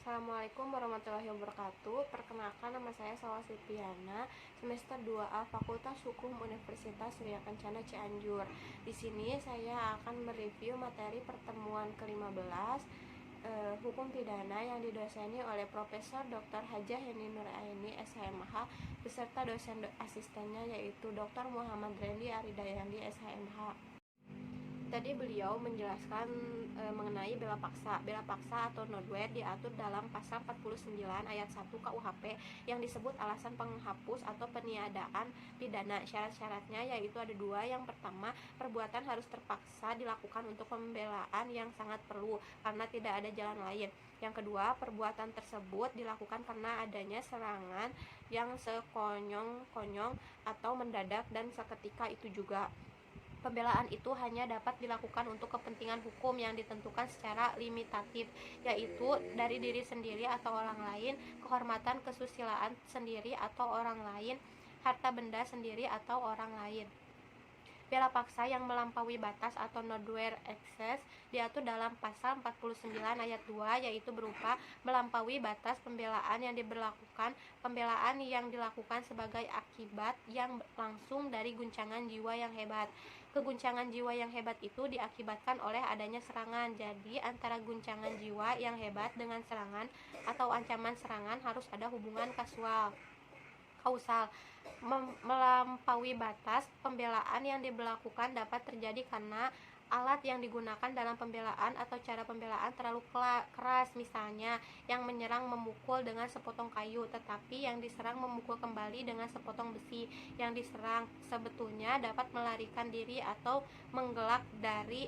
Assalamualaikum warahmatullahi wabarakatuh. Perkenalkan, nama saya Salwa Sitiana, semester 2A Fakultas Hukum Universitas Surya Kencana Cianjur. Di sini saya akan mereview materi pertemuan ke-15 hukum pidana yang didoseni oleh Profesor Dr. Hajah Heni Nuraini SHMH beserta dosen asistennya yaitu Dr. Muhammad Rendi Aridayandi SHMH. Tadi beliau menjelaskan mengenai bela paksa. Bela paksa atau nodware diatur dalam pasal 49 ayat 1 KUHP yang disebut alasan penghapus atau peniadaan pidana. Syarat-syaratnya yaitu ada dua. Yang pertama, perbuatan harus terpaksa dilakukan untuk pembelaan yang sangat perlu karena tidak ada jalan lain. Yang kedua, perbuatan tersebut dilakukan karena adanya serangan yang sekonyong-konyong atau mendadak dan seketika itu juga. Pembelaan itu hanya dapat dilakukan untuk kepentingan hukum yang ditentukan secara limitatif, yaitu dari diri sendiri atau orang lain, kehormatan kesusilaan sendiri atau orang lain, harta benda sendiri atau orang lain. Bela paksa yang melampaui batas atau nodware excess diatur dalam pasal 49 ayat 2 yaitu berupa melampaui batas pembelaan yang diberlakukan, pembelaan yang dilakukan sebagai akibat yang langsung dari guncangan jiwa yang hebat. Keguncangan jiwa yang hebat itu diakibatkan oleh adanya serangan. Jadi antara guncangan jiwa yang hebat dengan serangan atau ancaman serangan harus ada hubungan kausal. Melampaui batas pembelaan yang diberlakukan dapat terjadi karena alat yang digunakan dalam pembelaan atau cara pembelaan terlalu keras, misalnya yang menyerang memukul dengan sepotong kayu, tetapi yang diserang memukul kembali dengan sepotong besi. Yang diserang sebetulnya dapat melarikan diri atau menggelak dari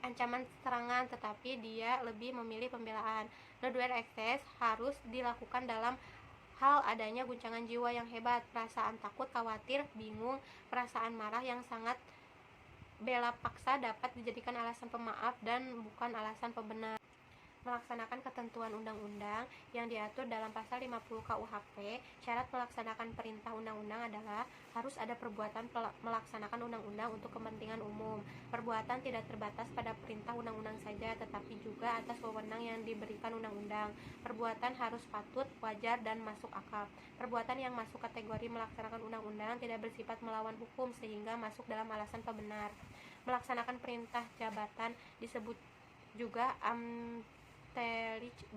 ancaman serangan, tetapi dia lebih memilih pembelaan. Nodware excess harus dilakukan dalam hal adanya guncangan jiwa yang hebat, perasaan takut, khawatir, bingung, perasaan marah yang sangat. Bela paksa dapat dijadikan alasan pemaaf dan bukan alasan pembenar. Melaksanakan ketentuan undang-undang yang diatur dalam pasal 50 KUHP. Syarat melaksanakan perintah undang-undang adalah harus ada perbuatan melaksanakan undang-undang untuk kepentingan umum. Perbuatan tidak terbatas pada perintah undang-undang saja, tetapi juga atas wewenang yang diberikan undang-undang. Perbuatan harus patut, wajar, dan masuk akal. Perbuatan yang masuk kategori melaksanakan undang-undang tidak bersifat melawan hukum sehingga masuk dalam alasan pembenar. Melaksanakan perintah jabatan disebut juga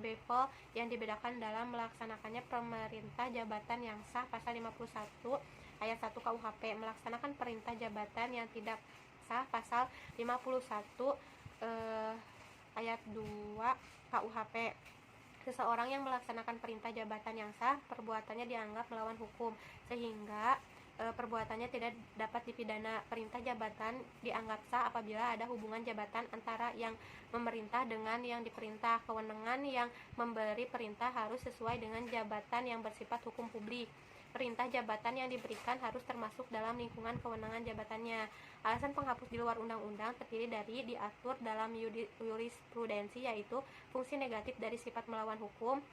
bevel yang dibedakan dalam melaksanakannya pemerintah jabatan yang sah pasal 51 ayat 1 KUHP. Melaksanakan perintah jabatan yang tidak sah pasal 51 ayat 2 KUHP. Seseorang yang melaksanakan perintah jabatan yang sah, perbuatannya dianggap melawan hukum sehingga perbuatannya tidak dapat dipidana. Perintah jabatan dianggap sah apabila ada hubungan jabatan antara yang memerintah dengan yang diperintah. Kewenangan yang memberi perintah harus sesuai dengan jabatan yang bersifat hukum publik. Perintah jabatan yang diberikan harus termasuk dalam lingkungan kewenangan jabatannya. Alasan penghapus di luar undang-undang terdiri dari diatur dalam jurisprudensi, yaitu fungsi negatif dari sifat melawan hukum,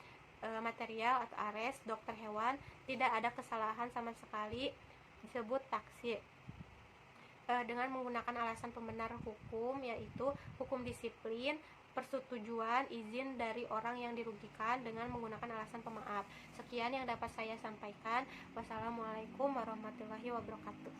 material atau ares, dokter hewan, tidak ada kesalahan sama sekali, disebut taksi. Dengan menggunakan alasan pembenar hukum, yaitu hukum disiplin, persetujuan, izin dari orang yang dirugikan dengan menggunakan alasan pemaaf. Sekian yang dapat saya sampaikan. Wassalamualaikum warahmatullahi wabarakatuh.